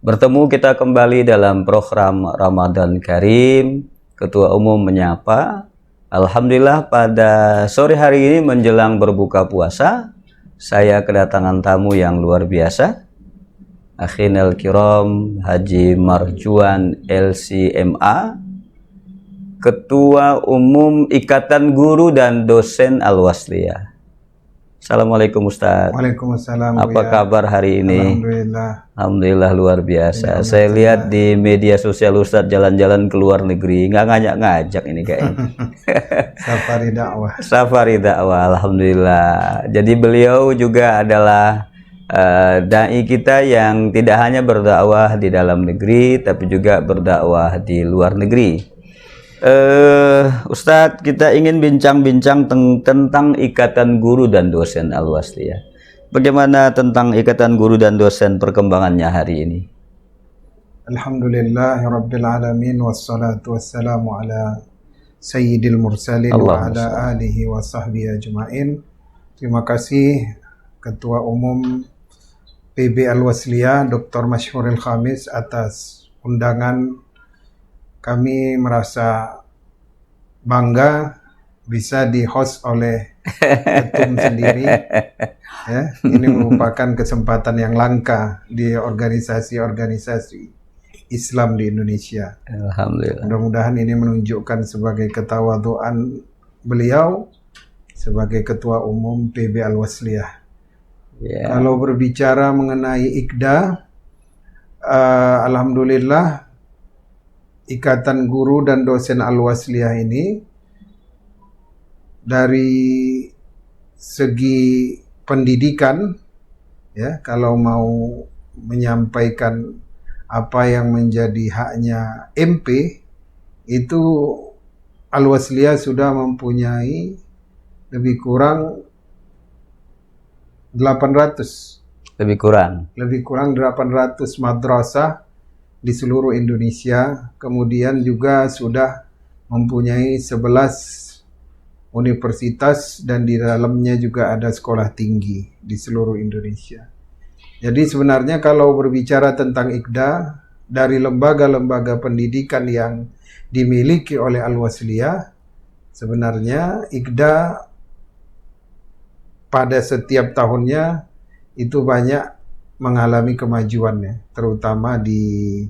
Bertemu kita kembali dalam program Ramadan Karim, Ketua Umum menyapa. Alhamdulillah pada sore hari ini menjelang berbuka puasa, saya kedatangan tamu yang luar biasa. Akhinal Kiram Haji Marjuan LCMA, Ketua Umum Ikatan Guru dan Dosen Al-Wasliyah. Assalamualaikum Ustaz. Waalaikumsalam. Apa kabar hari ini? Alhamdulillah. Alhamdulillah luar biasa. Saya lihat di media sosial Ustadz jalan-jalan ke luar negeri, nggak ngajak-ngajak ini kayaknya. Safari dakwah. Safari dakwah, alhamdulillah. Jadi beliau juga adalah dai kita yang tidak hanya berdakwah di dalam negeri, tapi juga berdakwah di luar negeri. Ustadz, kita ingin bincang-bincang tentang Ikatan Guru dan Dosen Al-Wasliyah. Bagaimana tentang Ikatan Guru dan Dosen perkembangannya hari ini? Alhamdulillahirabbil alamin wassalatu wassalamu ala sayyidil mursalin wa ala alihi wa sahbihi ajmain. Terima kasih Ketua Umum PB Al-Wasliyah Dr. Masyhuril Khamis atas undangan. Kami merasa bangga bisa di-host oleh ketum sendiri. Ya, ini merupakan kesempatan yang langka di organisasi-organisasi Islam di Indonesia. Alhamdulillah. Mudah-mudahan ini menunjukkan sebagai ketawaduan beliau sebagai Ketua Umum PB Al-Wasliyah. Yeah. Kalau berbicara mengenai IKDA, alhamdulillah Ikatan Guru dan Dosen Al-Wasliyah ini dari segi pendidikan, ya, kalau mau menyampaikan apa yang menjadi haknya MP, itu Al-Wasliyah sudah mempunyai lebih kurang 800. Lebih kurang 800 madrasah di seluruh Indonesia. Kemudian juga sudah mempunyai 11 universitas dan di dalamnya juga ada sekolah tinggi di seluruh Indonesia. Jadi sebenarnya kalau berbicara tentang IKDA, dari lembaga-lembaga pendidikan yang dimiliki oleh Al-Wasliyah, sebenarnya IKDA pada setiap tahunnya itu banyak mengalami kemajuannya, terutama di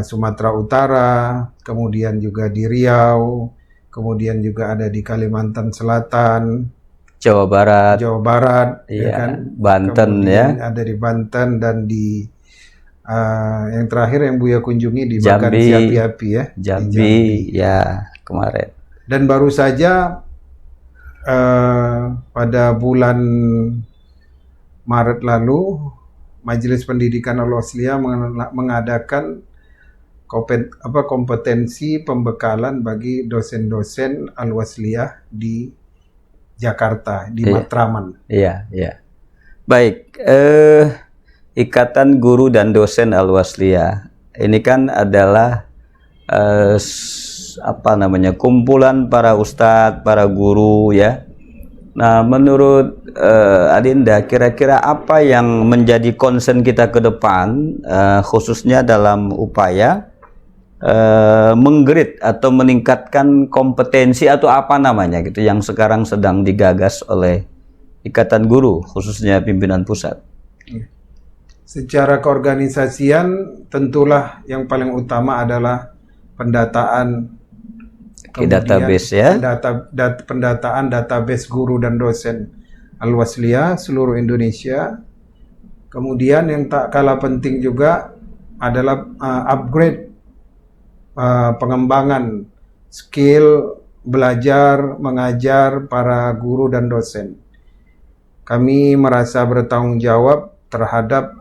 Sumatera Utara, kemudian juga di Riau, kemudian juga ada di Kalimantan Selatan, Jawa Barat, ya kan? Banten, kemudian ya. ada di Banten dan di yang terakhir yang Buya kunjungi di Jambi, Api-Api, ya. Jambi, ya, kemarin. Dan baru saja pada bulan Maret lalu, Majelis Pendidikan Al-Wasliyah mengadakan kompetensi pembekalan bagi dosen-dosen Al-Wasliyah di Jakarta, di Matraman. Iya, iya. Baik, Ikatan Guru dan Dosen Al-Wasliyah ini kan adalah kumpulan para ustadz, para guru, ya. Nah, menurut Adinda, kira-kira apa yang menjadi concern kita ke depan, khususnya dalam upaya menggrade atau meningkatkan kompetensi atau apa namanya gitu, yang sekarang sedang digagas oleh Ikatan Guru, khususnya pimpinan pusat? Secara keorganisasian, tentulah yang paling utama adalah pendataan. Database, ya. Pendataan database guru dan dosen Al-Wasliyah seluruh Indonesia. Kemudian yang tak kalah penting juga adalah upgrade pengembangan skill belajar mengajar para guru dan dosen. Kami merasa bertanggung jawab terhadap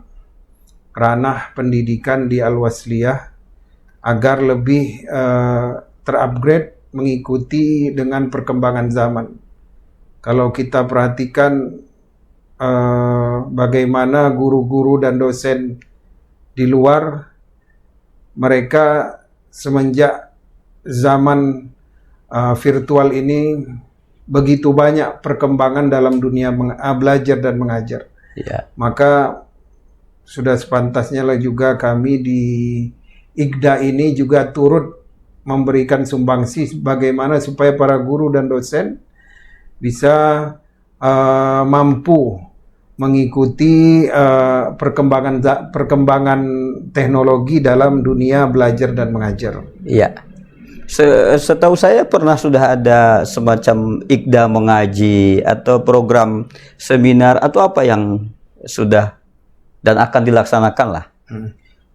ranah pendidikan di Al-Wasliyah agar lebih terupgrade mengikuti dengan perkembangan zaman. Kalau kita perhatikan bagaimana guru-guru dan dosen di luar, mereka semenjak zaman virtual ini begitu banyak perkembangan dalam dunia belajar dan mengajar. Ya. Maka sudah sepantasnya lah juga kami di IKDA ini juga turut memberikan sumbangsi bagaimana supaya para guru dan dosen bisa mampu mengikuti perkembangan teknologi dalam dunia belajar dan mengajar. Iya. Setahu saya sudah ada semacam IKDA mengaji atau program seminar atau apa yang sudah dan akan dilaksanakan lah.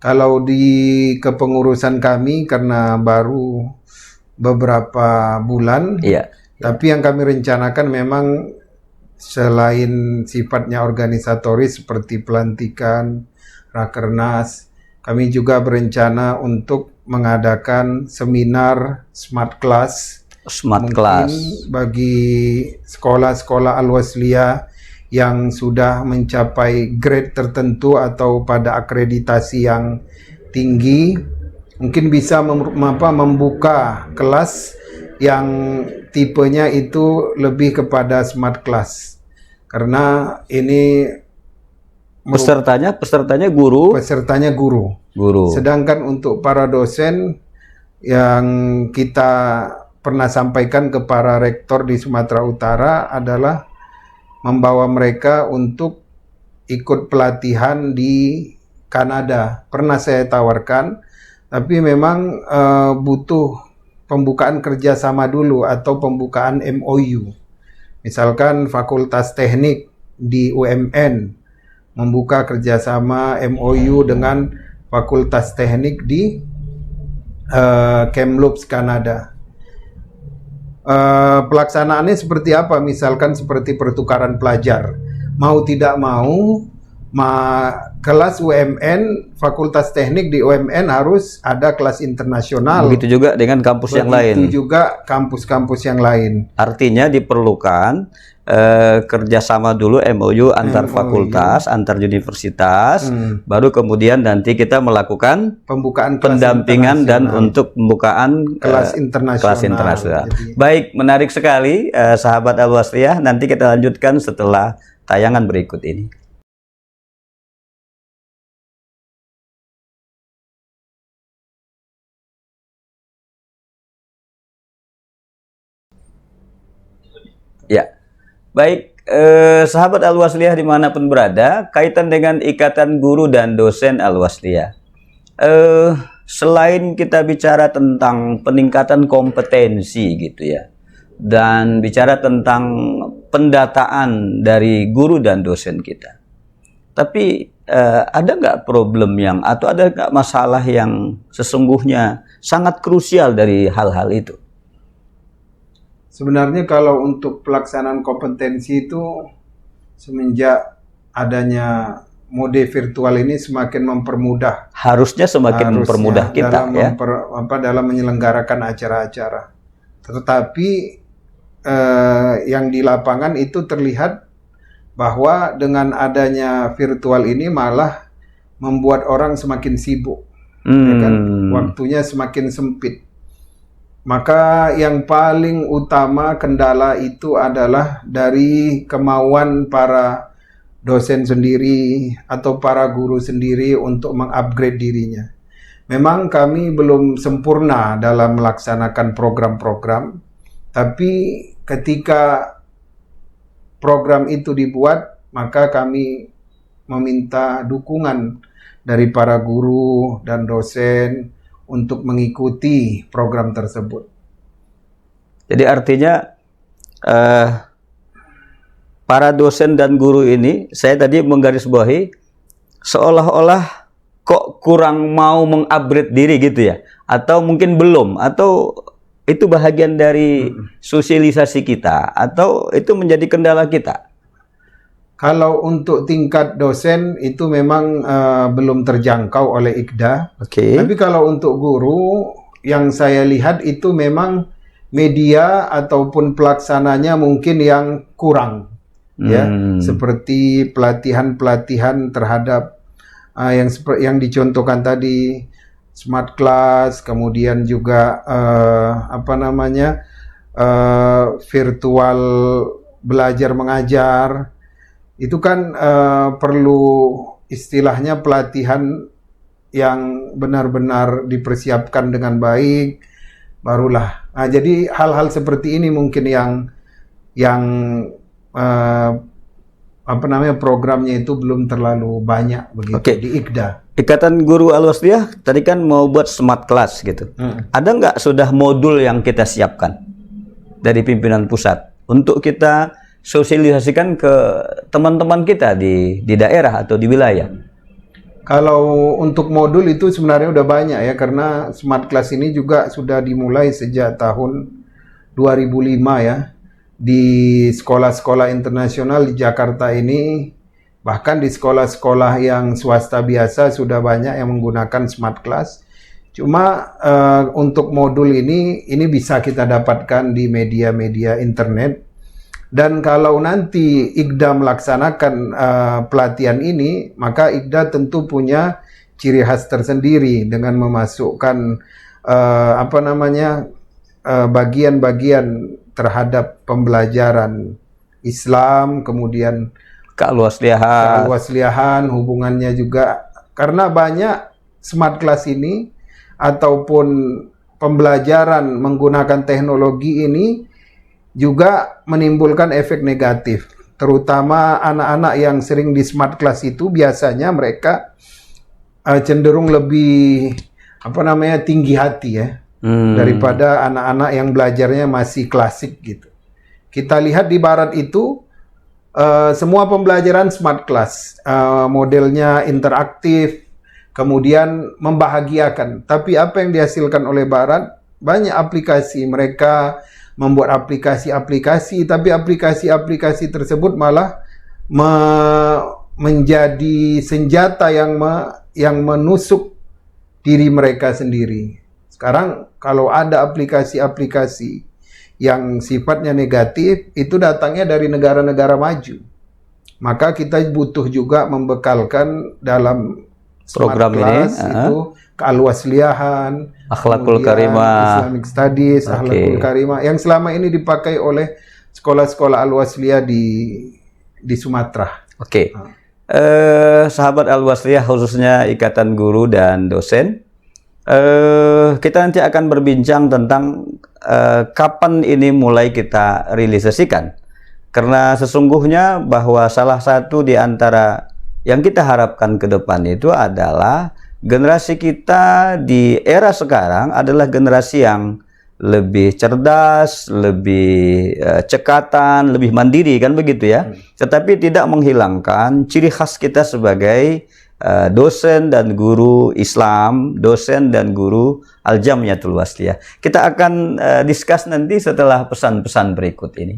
Kalau di kepengurusan kami karena baru beberapa bulan, Iya. tapi yang kami rencanakan memang selain sifatnya organisatoris seperti pelantikan, rakernas, kami juga berencana untuk mengadakan seminar smart class. Smart Mungkin class bagi sekolah-sekolah Al-Wasliyah yang sudah mencapai grade tertentu atau pada akreditasi yang tinggi, mungkin bisa membuka kelas yang tipenya itu lebih kepada smart class, karena ini pesertanya guru. Sedangkan untuk para dosen yang kita pernah sampaikan ke para rektor di Sumatera Utara adalah membawa mereka untuk ikut pelatihan di Kanada. Pernah saya tawarkan, tapi memang butuh pembukaan kerjasama dulu atau pembukaan MOU. Misalkan Fakultas Teknik di UMN membuka kerjasama MOU dengan Fakultas Teknik di Kamloops, Kanada. Pelaksanaannya seperti apa? Misalkan seperti pertukaran pelajar. Mau tidak mau, kelas UMN, Fakultas Teknik di UMN harus ada kelas internasional. Begitu juga dengan kampus yang lain. Begitu juga kampus-kampus yang lain. Artinya diperlukan kerjasama dulu MOU antar fakultas, antar universitas, baru kemudian nanti kita melakukan pembukaan pendampingan dan untuk pembukaan kelas internasional. Baik, menarik sekali sahabat Al-Wasliyah. Nanti kita lanjutkan setelah tayangan berikut ini. Ya, baik, sahabat Al-Wasliyah dimanapun berada, kaitan dengan ikatan guru dan dosen Al-Wasliyah. Selain kita bicara tentang peningkatan kompetensi gitu ya, dan bicara tentang pendataan dari guru dan dosen kita, tapi ada nggak problem atau ada nggak masalah yang sesungguhnya sangat krusial dari hal-hal itu? Sebenarnya kalau untuk pelaksanaan kompetensi itu semenjak adanya mode virtual ini semakin mempermudah. Harusnya semakin mempermudah kita dalam menyelenggarakan acara-acara. Tetapi yang di lapangan itu terlihat bahwa dengan adanya virtual ini malah membuat orang semakin sibuk, ya kan? Waktunya semakin sempit. Maka yang paling utama kendala itu adalah dari kemauan para dosen sendiri atau para guru sendiri untuk mengupgrade dirinya. Memang kami belum sempurna dalam melaksanakan program-program, tapi ketika program itu dibuat, maka kami meminta dukungan dari para guru dan dosen untuk mengikuti program tersebut. Jadi artinya para dosen dan guru ini, saya tadi menggarisbawahi seolah-olah kok kurang mau mengupgrade diri gitu ya, atau mungkin belum, atau itu bahagian dari sosialisasi kita, atau itu menjadi kendala kita. Kalau untuk tingkat dosen itu memang belum terjangkau oleh IKDA. Tapi kalau untuk guru, yang saya lihat itu memang media ataupun pelaksananya mungkin yang kurang, ya, seperti pelatihan-pelatihan terhadap yang dicontohkan tadi, smart class, kemudian juga virtual belajar mengajar. Itu kan perlu istilahnya pelatihan yang benar-benar dipersiapkan dengan baik, barulah. Nah, jadi hal-hal seperti ini mungkin yang programnya itu belum terlalu banyak begitu di IKDA. Ikatan Guru Al-Wasliyah tadi kan mau buat smart class gitu. Ada nggak sudah modul yang kita siapkan dari pimpinan pusat untuk kita sosialisasikan ke teman-teman kita di daerah atau di wilayah? Kalau untuk modul itu sebenarnya udah banyak ya, karena smart class ini juga sudah dimulai sejak tahun 2005 ya. Di sekolah-sekolah internasional di Jakarta ini, bahkan di sekolah-sekolah yang swasta biasa sudah banyak yang menggunakan smart class. Cuma untuk modul ini bisa kita dapatkan di media-media internet. Dan kalau nanti IKDA melaksanakan pelatihan ini, maka IKDA tentu punya ciri khas tersendiri dengan memasukkan bagian-bagian terhadap pembelajaran Islam, kemudian kealwasliahan, hubungannya juga, karena banyak smart class ini ataupun pembelajaran menggunakan teknologi ini juga menimbulkan efek negatif, terutama anak-anak yang sering di smart class itu biasanya mereka cenderung lebih tinggi hati ya, daripada anak-anak yang belajarnya masih klasik gitu. Kita lihat di barat itu semua pembelajaran smart class, modelnya interaktif, kemudian membahagiakan. Tapi apa yang dihasilkan oleh barat? Banyak aplikasi, mereka membuat aplikasi-aplikasi, tapi aplikasi-aplikasi tersebut malah menjadi senjata yang menusuk diri mereka sendiri. Sekarang kalau ada aplikasi-aplikasi yang sifatnya negatif, itu datangnya dari negara-negara maju. Maka kita butuh juga membekalkan dalam program smart class ini itu kealwasliahan, akhlakul karimah, Islamic Studies, akhlakul karimah yang selama ini dipakai oleh sekolah-sekolah al-wasliyah di Sumatera. Sahabat Al-Wasliyah, khususnya Ikatan Guru dan Dosen, kita nanti akan berbincang tentang kapan ini mulai kita realisasikan, karena sesungguhnya bahwa salah satu di antara yang kita harapkan ke depan itu adalah generasi kita di era sekarang adalah generasi yang lebih cerdas, lebih cekatan, lebih mandiri, kan begitu ya. Tetapi tidak menghilangkan ciri khas kita sebagai dosen dan guru Islam, dosen dan guru Al-Jamiatul Wasliyah. Kita akan discuss nanti setelah pesan-pesan berikut ini.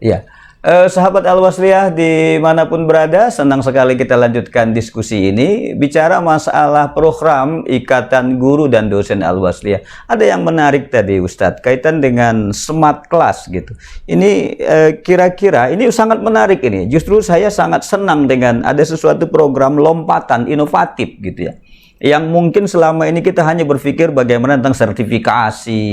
Ya, sahabat Al-Wasliyah dimanapun berada, senang sekali kita lanjutkan diskusi ini. Bicara masalah program Ikatan Guru dan Dosen Al-Wasliyah, ada yang menarik tadi Ustadz, kaitan dengan smart class gitu. Ini kira-kira ini sangat menarik ini. Justru saya sangat senang dengan ada sesuatu program lompatan inovatif gitu ya, yang mungkin selama ini kita hanya berpikir bagaimana tentang sertifikasi,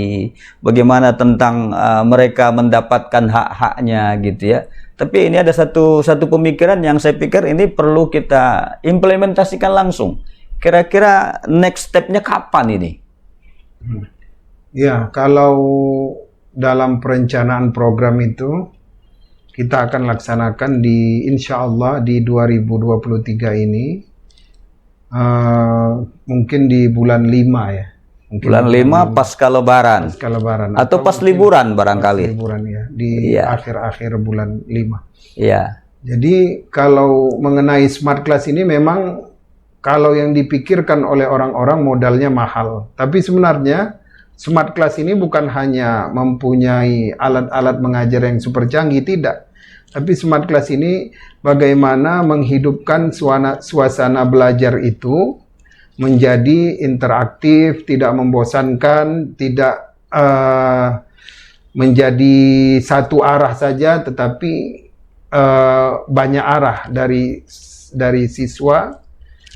bagaimana tentang mereka mendapatkan hak-haknya gitu ya. Tapi ini ada satu pemikiran yang saya pikir ini perlu kita implementasikan langsung. Kira-kira next step-nya kapan ini? Ya, kalau dalam perencanaan program itu kita akan laksanakan insya Allah di 2023 ini. Mungkin di bulan 5 ya. Mungkin bulan 5 pasca Lebaran. Pasca Lebaran. Atau pas liburan barangkali. Pas liburan ya, di akhir-akhir bulan 5. Iya. Jadi kalau mengenai smart class ini memang kalau yang dipikirkan oleh orang-orang modalnya mahal. Tapi sebenarnya smart class ini bukan hanya mempunyai alat-alat mengajar yang super canggih, tidak. Tapi smart class ini bagaimana menghidupkan suasana belajar itu menjadi interaktif, tidak membosankan, tidak menjadi satu arah saja, tetapi banyak arah dari siswa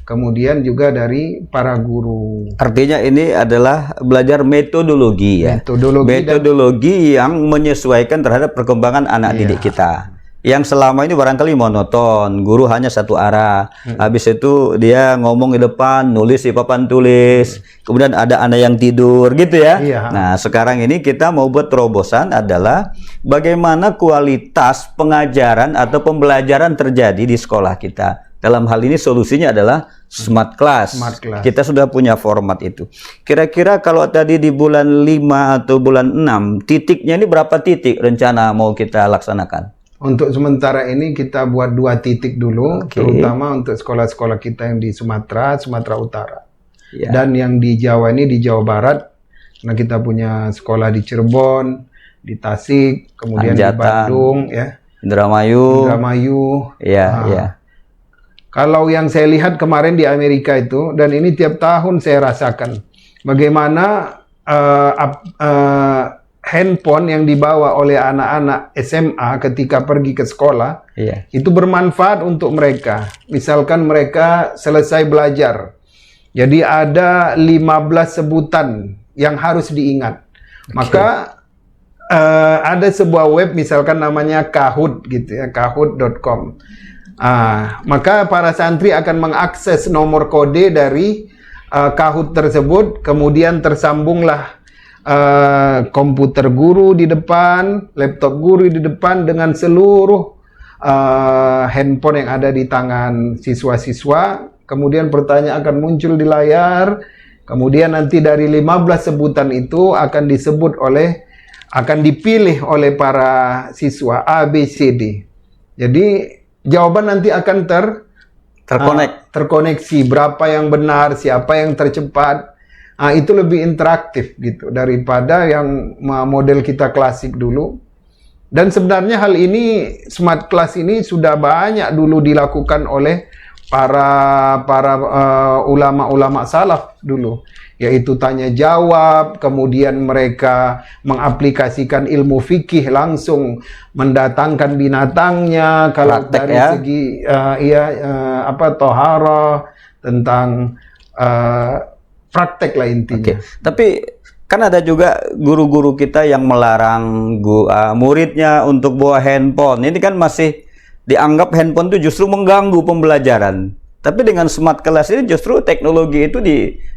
kemudian juga dari para guru. Artinya ini adalah belajar metodologi ya. Metodologi yang menyesuaikan terhadap perkembangan anak didik kita. Yang selama ini barangkali monoton, guru hanya satu arah. Habis itu dia ngomong di depan, nulis di papan tulis. Kemudian ada anak yang tidur gitu ya. Nah, sekarang ini kita mau buat terobosan adalah bagaimana kualitas pengajaran atau pembelajaran terjadi di sekolah kita. Dalam hal ini solusinya adalah smart class. Kita sudah punya format itu. Kira-kira kalau tadi di bulan 5 atau bulan 6, titiknya ini berapa titik rencana mau kita laksanakan? Untuk sementara ini kita buat 2 titik dulu, terutama untuk sekolah-sekolah kita yang di Sumatera Utara. Dan yang di Jawa ini di Jawa Barat, karena kita punya sekolah di Cirebon, di Tasik, kemudian di Bandung, ya. Indramayu. Kalau yang saya lihat kemarin di Amerika itu, dan ini tiap tahun saya rasakan, bagaimana handphone yang dibawa oleh anak-anak SMA ketika pergi ke sekolah, itu bermanfaat untuk mereka. Misalkan mereka selesai belajar, jadi ada 15 sebutan yang harus diingat. Maka ada sebuah web misalkan namanya Kahoot gitu ya, kahoot.com. Maka para santri akan mengakses nomor kode dari Kahoot tersebut, kemudian tersambunglah komputer guru di depan, laptop guru di depan dengan seluruh handphone yang ada di tangan siswa-siswa. Kemudian pertanyaan akan muncul di layar. Kemudian nanti dari 15 sebutan itu akan dipilih oleh para siswa A, B, C, D. Jadi jawaban nanti akan terkoneksi berapa yang benar, siapa yang tercepat. Itu lebih interaktif gitu daripada yang model kita klasik dulu. Dan sebenarnya hal ini, smart class ini sudah banyak dulu dilakukan oleh para ulama-ulama salaf dulu, yaitu tanya jawab, kemudian mereka mengaplikasikan ilmu fikih langsung mendatangkan binatangnya, kalau dari segi toharah, tentang praktek lah intinya. Tapi kan ada juga guru-guru kita yang melarang muridnya untuk bawa handphone. Ini kan masih dianggap handphone itu justru mengganggu pembelajaran. Tapi dengan smart class ini justru teknologi itu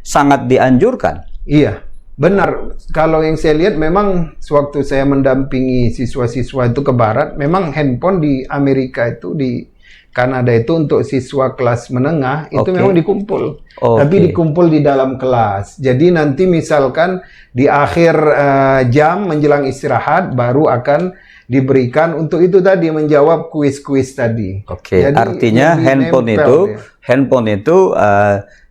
sangat dianjurkan. Iya, benar. Kalau yang saya lihat memang sewaktu saya mendampingi siswa-siswa itu ke barat, memang handphone di Amerika itu, di Kanada itu untuk siswa kelas menengah itu memang dikumpul. Tapi dikumpul di dalam kelas. Jadi nanti misalkan di akhir jam menjelang istirahat baru akan diberikan untuk itu tadi, menjawab kuis-kuis tadi. Jadi, artinya handphone itu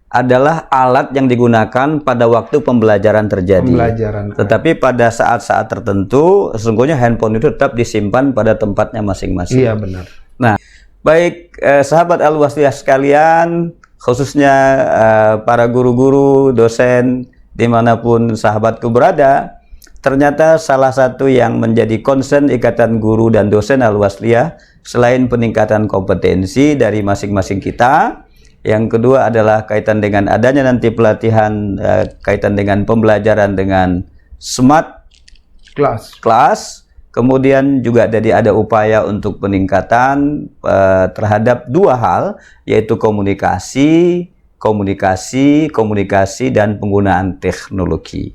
adalah alat yang digunakan pada waktu pembelajaran terjadi. Tetapi pada saat-saat tertentu sesungguhnya handphone itu tetap disimpan pada tempatnya masing-masing. Iya, benar. Nah, baik sahabat Al-Wasliyah sekalian, khususnya para guru-guru, dosen, dimanapun sahabatku berada, ternyata salah satu yang menjadi concern Ikatan Guru dan Dosen Al-Wasliyah, selain peningkatan kompetensi dari masing-masing kita, yang kedua adalah kaitan dengan adanya nanti pelatihan kaitan dengan pembelajaran dengan smart class. Kemudian juga ada upaya untuk peningkatan terhadap 2 hal, yaitu komunikasi, dan penggunaan teknologi.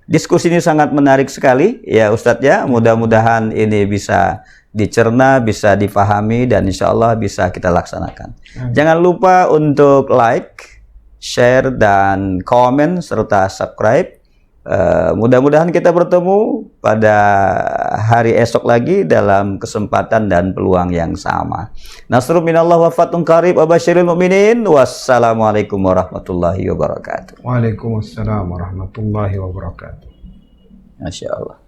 Diskusi ini sangat menarik sekali ya Ustadz ya. Mudah-mudahan ini bisa dicerna, bisa dipahami, dan insya Allah bisa kita laksanakan. Jangan lupa untuk like, share, dan komen, serta subscribe. Mudah-mudahan kita bertemu pada hari esok lagi dalam kesempatan dan peluang yang sama. Nasrun minallah wa fathun qarib wa basyiril mu'minin. Wassalamualaikum warahmatullahi wabarakatuh. Waalaikumsalam warahmatullahi wabarakatuh. Masya Allah.